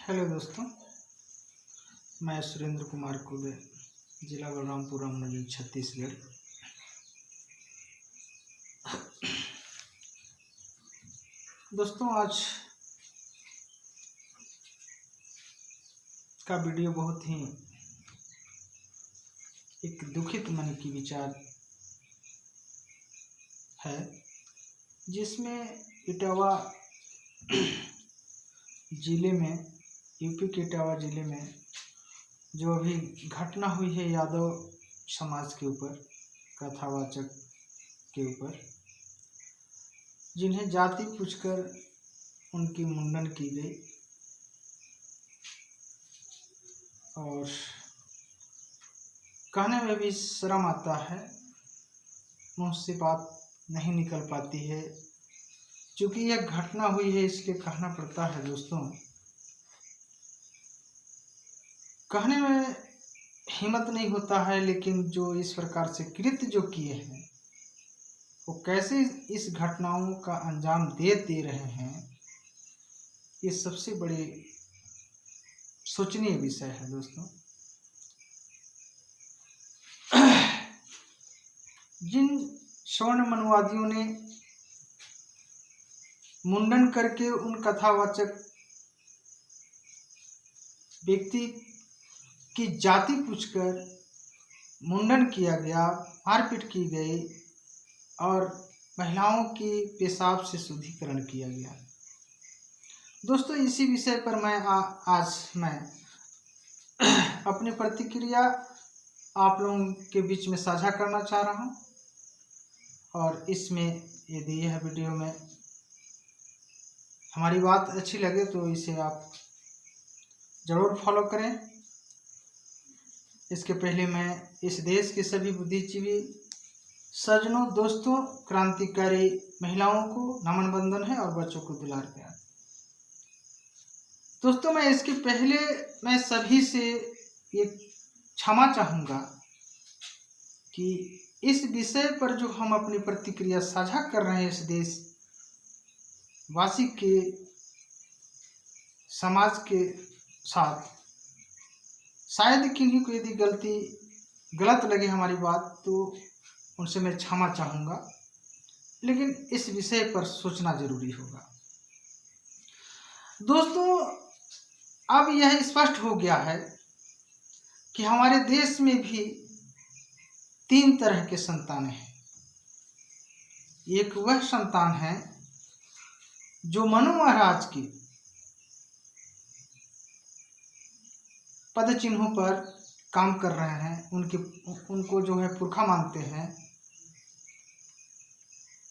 Hello दोस्तों, मैं सुरेंद्र कुमार कुबे, जिला बलरामपुर, रामनगर, छत्तीसगढ़। दोस्तों, आज का वीडियो बहुत ही एक दुखित मन की विचार है, जिसमें इटावा जिले में, यूपी के इटावा जिले में जो अभी घटना हुई है यादव समाज के ऊपर, कथावाचक के ऊपर, जिन्हें जाति पूछकर उनकी मुंडन की गई और कहने में भी शर्म आता है, मुंह से बात नहीं निकल पाती है। क्योंकि यह घटना हुई है इसलिए कहना पड़ता है। दोस्तों, कहने में हिम्मत नहीं होता है, लेकिन जो इस प्रकार से कृत्य जो किए हैं वो कैसे इस घटनाओं का अंजाम दे रहे हैं, ये सबसे बड़े सोचनीय विषय है। दोस्तों, जिन स्वर्ण मनुवादियों ने मुंडन करके उन कथावाचक व्यक्ति की जाति पूछकर मुंडन किया गया, मारपीट की गई और महिलाओं के पेशाब से शुद्धिकरण किया गया। दोस्तों, इसी विषय पर मैं आज अपनी प्रतिक्रिया आप लोगों के बीच में साझा करना चाह रहा हूं। और इसमें यदि यह वीडियो में हमारी बात अच्छी लगे तो इसे आप ज़रूर फॉलो करें। इसके पहले मैं इस देश के सभी बुद्धिजीवी सज्जनों, दोस्तों, क्रांतिकारी महिलाओं को नमन बंदन है और बच्चों को दुलार प्यार। दोस्तों, मैं इसके पहले मैं सभी से ये क्षमा चाहूँगा कि इस विषय पर जो हम अपनी प्रतिक्रिया साझा कर रहे हैं, इस देश वासी के समाज के साथ, शायद किन्हीं को यदि गलत लगे हमारी बात तो उनसे मैं क्षमा चाहूँगा, लेकिन इस विषय पर सोचना जरूरी होगा। दोस्तों, अब यह स्पष्ट हो गया है कि हमारे देश में भी 3 तरह के संतानें हैं। एक वह संतान है जो मनु महाराज की पद चिन्हों पर काम कर रहे हैं, उनको जो है पुरखा मानते हैं,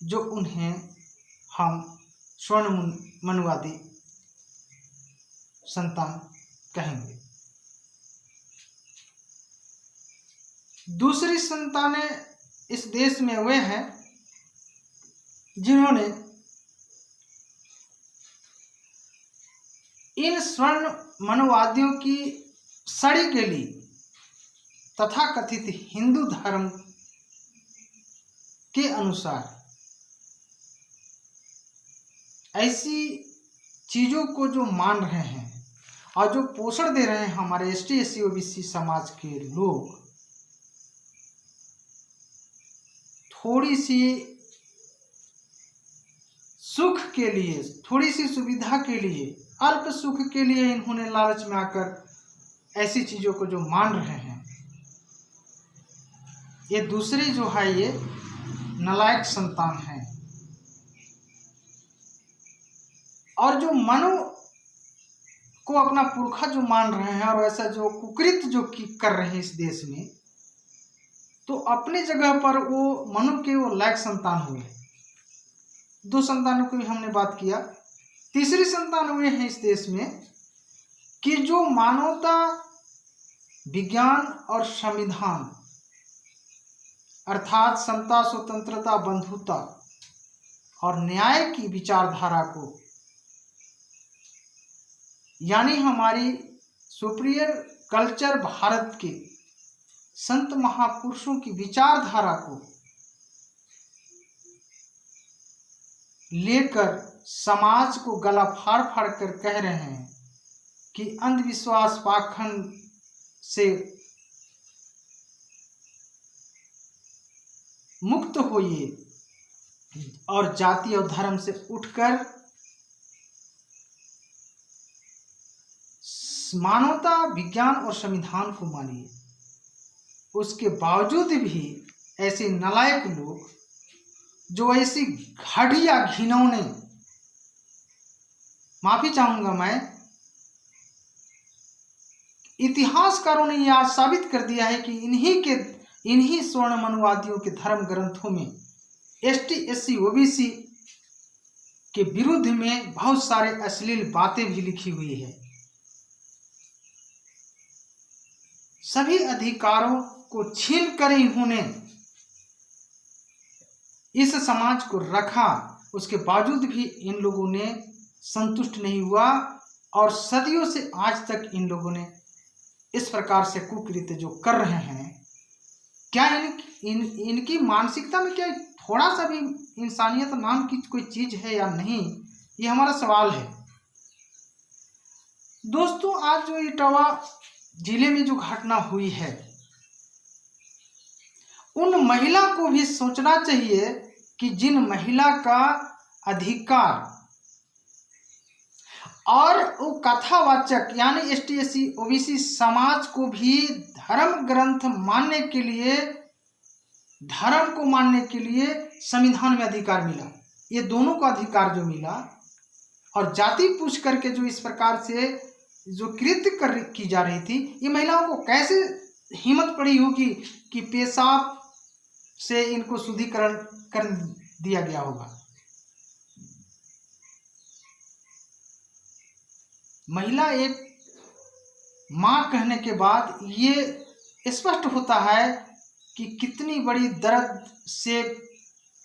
जो उन्हें हम स्वर्ण मनुवादी संतान कहेंगे। दूसरी संतानें इस देश में वे हैं जिन्होंने इन स्वर्ण मनुवादियों की सड़ी गली तथाकथित हिंदू धर्म के अनुसार ऐसी चीजों को जो मान रहे हैं और जो पोषण दे रहे हैं हमारे एसटी, एससी, ओबीसी समाज के लोग, थोड़ी सी सुख के लिए, थोड़ी सी सुविधा के लिए, अल्प सुख के लिए इन्होंने लालच में आकर ऐसी चीजों को जो मान रहे हैं, ये दूसरी जो है ये नालायक संतान है। और जो मनु को अपना पुरखा जो मान रहे हैं और ऐसा जो कुकृत्य जो कर रहे हैं इस देश में, तो अपने जगह पर वो मनु के वो लायक संतान हुए। 2 संतानों की हमने बात किया। तीसरी संतान हुए हैं इस देश में कि जो मानवता, विज्ञान और संविधान अर्थात समता, स्वतंत्रता, बंधुता और न्याय की विचारधारा को, यानी हमारी सुपीरियर कल्चर भारत के संत महापुरुषों की विचारधारा को लेकर समाज को गला फाड़ फाड़ कर कह रहे हैं कि अंधविश्वास पाखंड से मुक्त होइए और जाति और धर्म से उठकर मानवता, विज्ञान और संविधान को मानिए। उसके बावजूद भी ऐसे नालायक लोग जो ऐसी घटिया घिनौने, माफी चाहूंगा मैं, इतिहासकारों ने यह साबित कर दिया है कि इन्हीं स्वर्ण मनुवादियों के धर्म ग्रंथों में एसटी, एससी, ओबीसी के विरुद्ध में बहुत सारे अश्लील बातें भी लिखी हुई है। सभी अधिकारों को छीन कर इन्होंने इस समाज को रखा, उसके बावजूद भी इन लोगों ने संतुष्ट नहीं हुआ और सदियों से आज तक इन लोगों ने इस प्रकार से कुकृत्य जो कर रहे हैं, क्या इनकी मानसिकता में क्या थोड़ा सा भी इंसानियत नाम की कोई चीज है या नहीं, ये हमारा सवाल है। दोस्तों, आज जो इटावा जिले में जो घटना हुई है, उन महिला को भी सोचना चाहिए कि जिन महिला का अधिकार और वो कथावाचक यानी एसटी, एससी, ओबीसी समाज को भी धर्म ग्रंथ मानने के लिए, धर्म को मानने के लिए संविधान में अधिकार मिला, ये दोनों को अधिकार जो मिला, और जाति पूछ करके जो इस प्रकार से जो कृत्य की जा रही थी, ये महिलाओं को कैसे हिम्मत पड़ी होगी कि पेशाब से इनको शुद्धिकरण कर दिया गया होगा। महिला एक मां कहने के बाद ये स्पष्ट होता है कि कितनी बड़ी दर्द से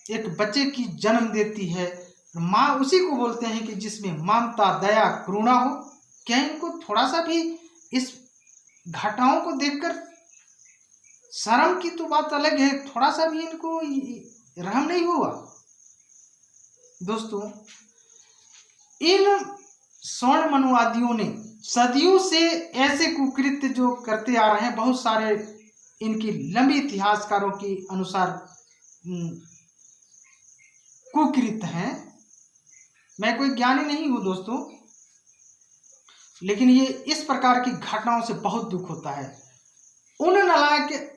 एक बच्चे की जन्म देती है। मां उसी को बोलते हैं कि जिसमें ममता, दया, करुणा हो। क्या इनको थोड़ा सा भी इस घटनाओं को देखकर शर्म की तो बात अलग है, थोड़ा सा भी इनको रहम नहीं हुआ? दोस्तों, इन स्वर्ण मनुवादियों ने सदियों से ऐसे कुकृत्य जो करते आ रहे हैं, बहुत सारे इनकी लंबी इतिहासकारों के अनुसार कुकृत्य हैं। मैं कोई ज्ञानी नहीं हूं दोस्तों, लेकिन ये इस प्रकार की घटनाओं से बहुत दुख होता है। उन नालायक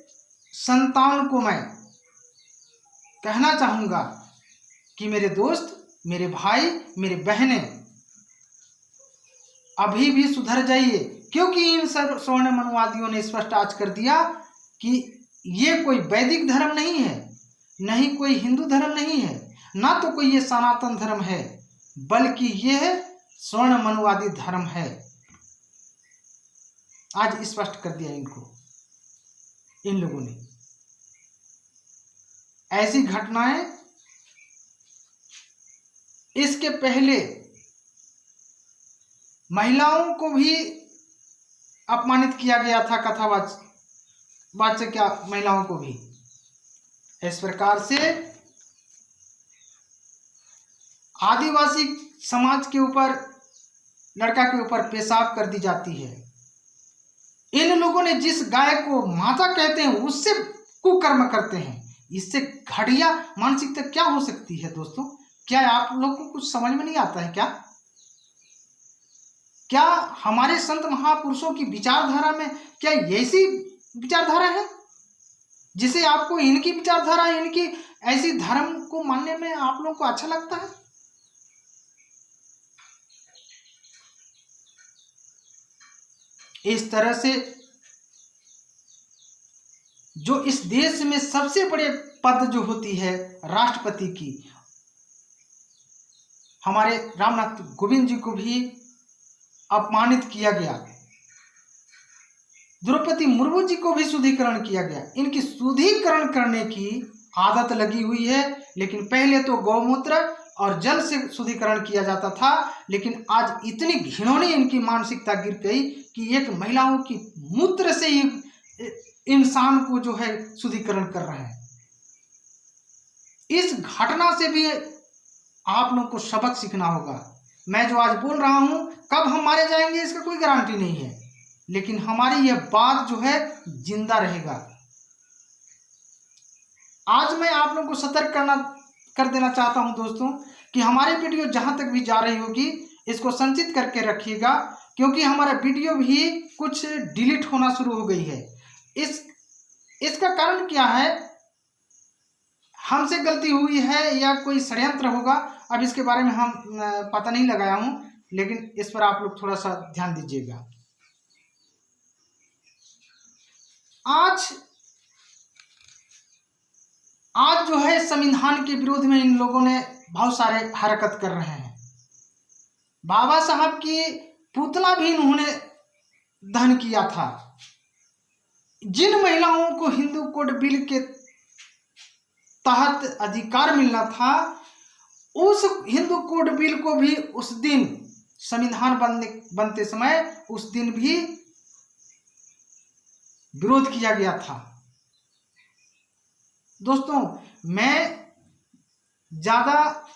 संतान को मैं कहना चाहूंगा कि मेरे दोस्त, मेरे भाई, मेरे बहनें, अभी भी सुधर जाइए, क्योंकि इन स्वर्ण मनुवादियों ने स्पष्ट आज कर दिया कि ये कोई वैदिक धर्म नहीं है, नहीं कोई हिंदू धर्म नहीं है, ना तो कोई ये सनातन धर्म है, बल्कि ये स्वर्ण मनुवादी धर्म है। आज स्पष्ट कर दिया इनको, इन लोगों ने। ऐसी घटनाएं इसके पहले महिलाओं को भी अपमानित किया गया था, कथावाचक महिलाओं को भी। इस प्रकार से आदिवासी समाज के ऊपर, लड़का के ऊपर पेशाब कर दी जाती है। इन लोगों ने जिस गाय को माता कहते हैं उससे कुकर्म करते हैं। इससे घटिया मानसिकता क्या हो सकती है दोस्तों? क्या आप लोगों को कुछ समझ में नहीं आता है क्या? क्या हमारे संत महापुरुषों की विचारधारा में क्या ऐसी विचारधारा है जिसे आपको इनकी विचारधारा, इनकी ऐसी धर्म को मानने में आप लोगों को अच्छा लगता है? इस तरह से जो इस देश में सबसे बड़े पद जो होती है राष्ट्रपति की, हमारे रामनाथ कोविंद जी को भी अपमानित किया गया, द्रौपदी मुर्मू जी को भी शुद्धिकरण किया गया। इनकी शुद्धिकरण करने की आदत लगी हुई है, लेकिन पहले तो गौमूत्र और जल से शुद्धिकरण किया जाता था, लेकिन आज इतनी घिनौनी इनकी मानसिकता गिर गई कि एक महिलाओं की मूत्र से ही इंसान को जो है शुद्धिकरण कर रहे हैं। इस घटना से भी आप लोगों को सबक सीखना होगा मैं जो आज बोल रहा हूं, कब हम मारे जाएंगे इसका कोई गारंटी नहीं है, लेकिन हमारी यह बात जो है जिंदा रहेगा। आज मैं आप लोगों को सतर्क कर देना चाहता हूं दोस्तों कि हमारी वीडियो जहां तक भी जा रही होगी इसको संचित करके रखिएगा, क्योंकि हमारा वीडियो भी कुछ डिलीट होना शुरू हो गई है। इसका कारण क्या है? हमसे गलती हुई है या कोई षड्यंत्र होगा, अब इसके बारे में हम पता नहीं लगाया हूं, लेकिन इस पर आप लोग थोड़ा सा ध्यान दीजिएगा। आज जो है संविधान के विरोध में इन लोगों ने बहुत सारे हरकत कर रहे हैं। बाबा साहब की पुतला भी इन्होंने दहन किया था। जिन महिलाओं को हिंदू कोड बिल के तहत अधिकार मिलना था, उस हिंदू कोड बिल को भी उस दिन संविधान बनते समय उस दिन भी विरोध किया गया था। दोस्तों, मैं ज्यादा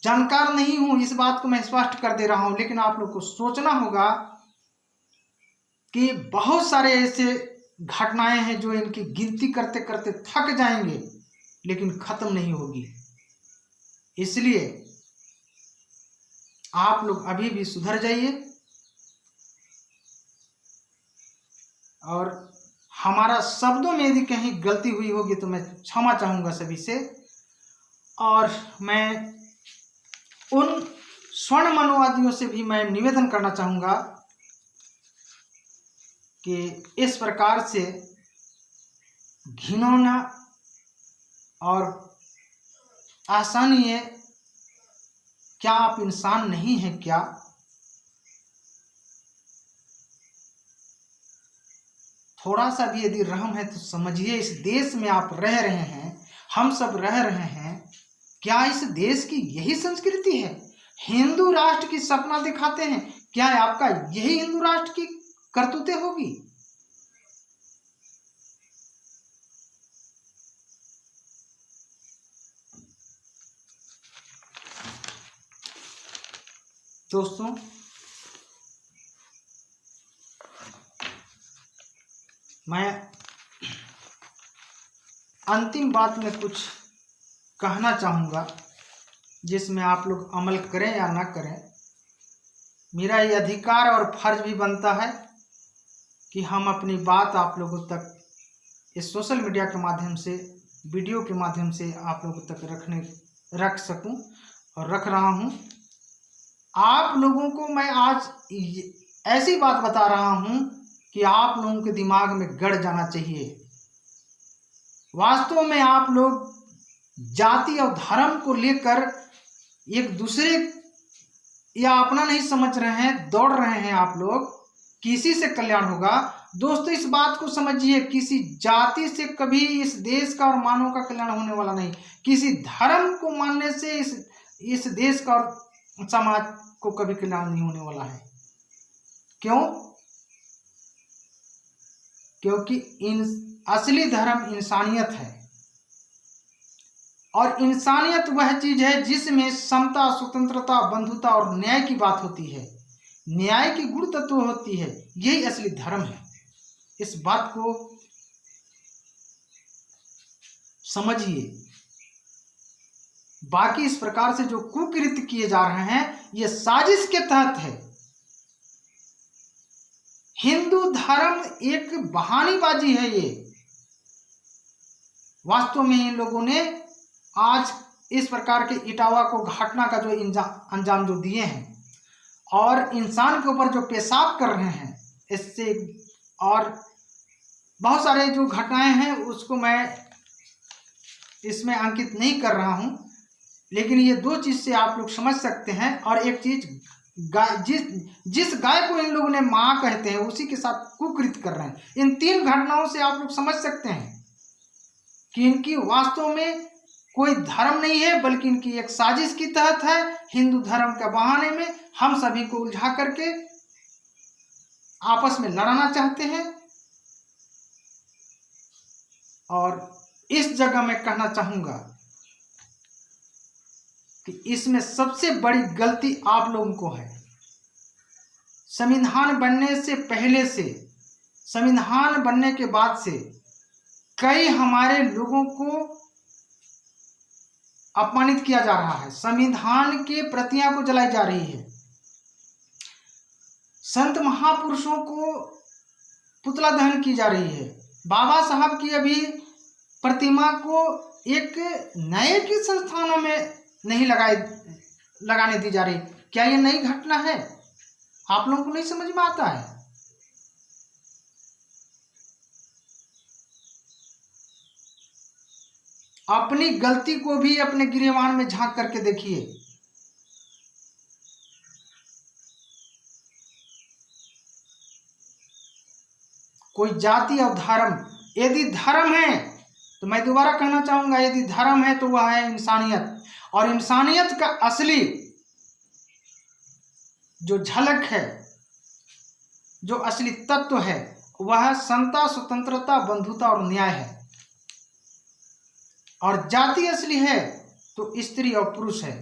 जानकार नहीं हूं, इस बात को मैं स्पष्ट कर दे रहा हूं, लेकिन आप लोग को सोचना होगा कि बहुत सारे ऐसे घटनाएं हैं जो इनकी गिनती करते करते थक जाएंगे, लेकिन खत्म नहीं होगी। इसलिए आप लोग अभी भी सुधर जाइए और हमारा शब्दों में यदि कहीं गलती हुई होगी तो मैं क्षमा चाहूंगा सभी से। और मैं उन स्वर्ण मनोवादियों से भी मैं निवेदन करना चाहूंगा कि इस प्रकार से घिनौना और असहनीय, क्या आप इंसान नहीं हैं क्या? थोड़ा सा भी यदि रहम है तो समझिए, इस देश में आप रह रहे हैं, हम सब रह रहे हैं, क्या इस देश की यही संस्कृति है? हिंदू राष्ट्र की सपना दिखाते हैं, क्या आपका यही हिंदू राष्ट्र की करतूतें होगी? दोस्तों, मैं अंतिम बात में कुछ कहना चाहूँगा जिसमें आप लोग अमल करें या ना करें। मेरा ये अधिकार और फर्ज भी बनता है कि हम अपनी बात आप लोगों तक इस सोशल मीडिया के माध्यम से, वीडियो के माध्यम से आप लोगों तक रख सकूं, और रख रहा हूं। आप लोगों को मैं आज ऐसी बात बता रहा हूं कि आप लोगों के दिमाग में गड़ जाना चाहिए। वास्तव में आप लोग जाति और धर्म को लेकर एक दूसरे या अपना नहीं समझ रहे हैं, दौड़ रहे हैं आप लोग, किसी से कल्याण होगा। दोस्तों, इस बात को समझिए, किसी जाति से कभी इस देश का और मानव का कल्याण होने वाला नहीं। किसी धर्म को मानने से इस देश का और समाज को कभी कल्याण नहीं होने वाला है। क्यों? क्योंकि असली धर्म इंसानियत है, और इंसानियत वह चीज है जिसमें समता, स्वतंत्रता, बंधुता और न्याय की बात होती है। न्याय की गुण तत्व होती है, यही असली धर्म है। इस बात को समझिए। बाकी इस प्रकार से जो कुकृत्य किए जा रहे हैं, ये साजिश के तहत है। हिंदू धर्म एक बहानेबाजी है। ये वास्तव में इन लोगों ने आज इस प्रकार के इटावा को घटना का जो अंजाम जो दिए हैं, और इंसान के ऊपर जो पेशाब कर रहे हैं, इससे और बहुत सारे जो घटनाएं हैं उसको मैं इसमें अंकित नहीं कर रहा हूं, लेकिन ये दो चीज से आप लोग समझ सकते हैं। और एक चीज, जिस गाय को इन लोगों ने मां कहते हैं उसी के साथ कुकृत्य कर रहे हैं। इन तीन घटनाओं से आप लोग समझ सकते हैं कि इनकी वास्तव में कोई धर्म नहीं है, बल्कि इनकी एक साजिश की तहत है। हिंदू धर्म के बहाने में हम सभी को उलझा करके आपस में लड़ाना चाहते हैं। और इस जगह मैं कहना चाहूंगा कि इसमें सबसे बड़ी गलती आप लोगों को है। संविधान बनने से पहले से, संविधान बनने के बाद से कई हमारे लोगों को अपमानित किया जा रहा है, संविधान की प्रतियां को जलाई जा रही है, संत महापुरुषों को पुतला दहन की जा रही है, बाबा साहब की अभी प्रतिमा को एक नए के संस्थानों में नहीं लगाने दी जा रही। क्या ये नई घटना है? आप लोगों को नहीं समझ में आता है? अपनी गलती को भी अपने गिरेबान में झांक करके देखिए। कोई जाति और धर्म, यदि धर्म है तो मैं दोबारा कहना चाहूंगा, यदि धर्म है तो वह है इंसानियत, और इंसानियत का असली जो झलक है, जो असली तत्व है, वह समता, स्वतंत्रता, बंधुता और न्याय है। और जाति असली है तो स्त्री और पुरुष है,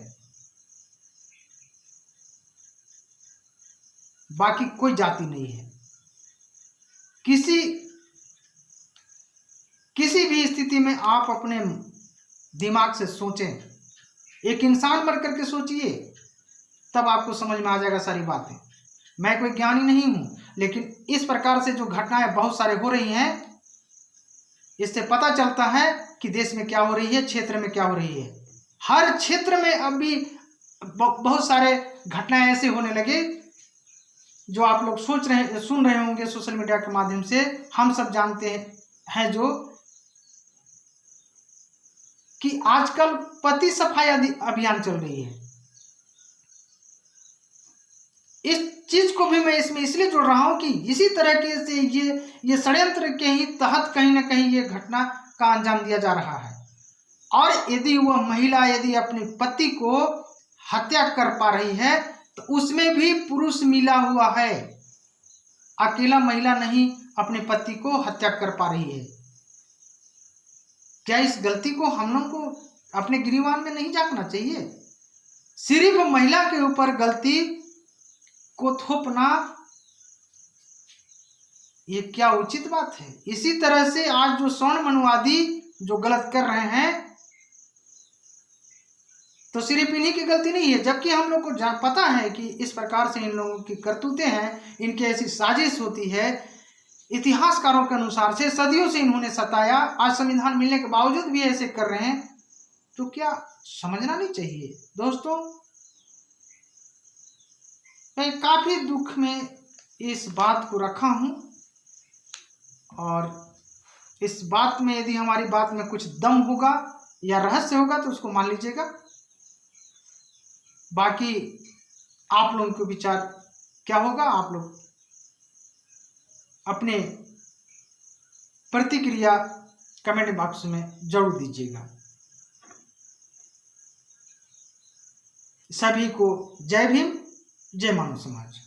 बाकी कोई जाति नहीं है। किसी भी स्थिति में आप अपने दिमाग से सोचें, एक इंसान बन करके सोचिए, तब आपको समझ में आ जाएगा सारी बातें। मैं कोई ज्ञानी नहीं हूं, लेकिन इस प्रकार से जो घटनाएं बहुत सारे हो रही हैं, इससे पता चलता है कि देश में क्या हो रही है, क्षेत्र में क्या हो रही है। हर क्षेत्र में अभी बहुत सारे घटनाएं ऐसे होने लगे जो आप लोग सुन रहे होंगे सोशल मीडिया के माध्यम से। हम सब जानते हैं जो कि आजकल पति सफाई अभियान चल रही है। इस चीज को भी मैं इसमें इसलिए जोड़ रहा हूं कि इसी तरह के से ये षड्यंत्र के ही तहत कहीं ना कहीं ये घटना का अंजाम दिया जा रहा है। और यदि वह महिला यदि अपने पति को हत्या कर पा रही है तो उसमें भी पुरुष मिला हुआ है, अकेला महिला नहीं अपने पति को हत्या कर पा रही है। क्या इस गलती को हम लोग को अपने गिरेबान में नहीं झांकना चाहिए? सिर्फ महिला के ऊपर गलती को थोपना ये क्या उचित बात है? इसी तरह से आज जो स्वर्ण मनुवादी जो गलत कर रहे हैं तो सिर्फ इन्हीं की गलती नहीं है, जबकि हम लोग को पता है कि इस प्रकार से इन लोगों की करतूतें हैं, इनकी ऐसी साजिश होती है। इतिहासकारों के अनुसार से सदियों से इन्होंने सताया, आज संविधान मिलने के बावजूद भी ऐसे कर रहे हैं, तो क्या समझना नहीं चाहिए? दोस्तों, मैं काफी दुख में इस बात को रखा हूं, और इस बात में यदि हमारी बात में कुछ दम होगा या रहस्य होगा तो उसको मान लीजिएगा। बाकी आप लोगों के विचार क्या होगा, आप लोग अपने प्रतिक्रिया कमेंट बॉक्स में जरूर दीजिएगा। सभी को जय भीम, जय मानव समाज।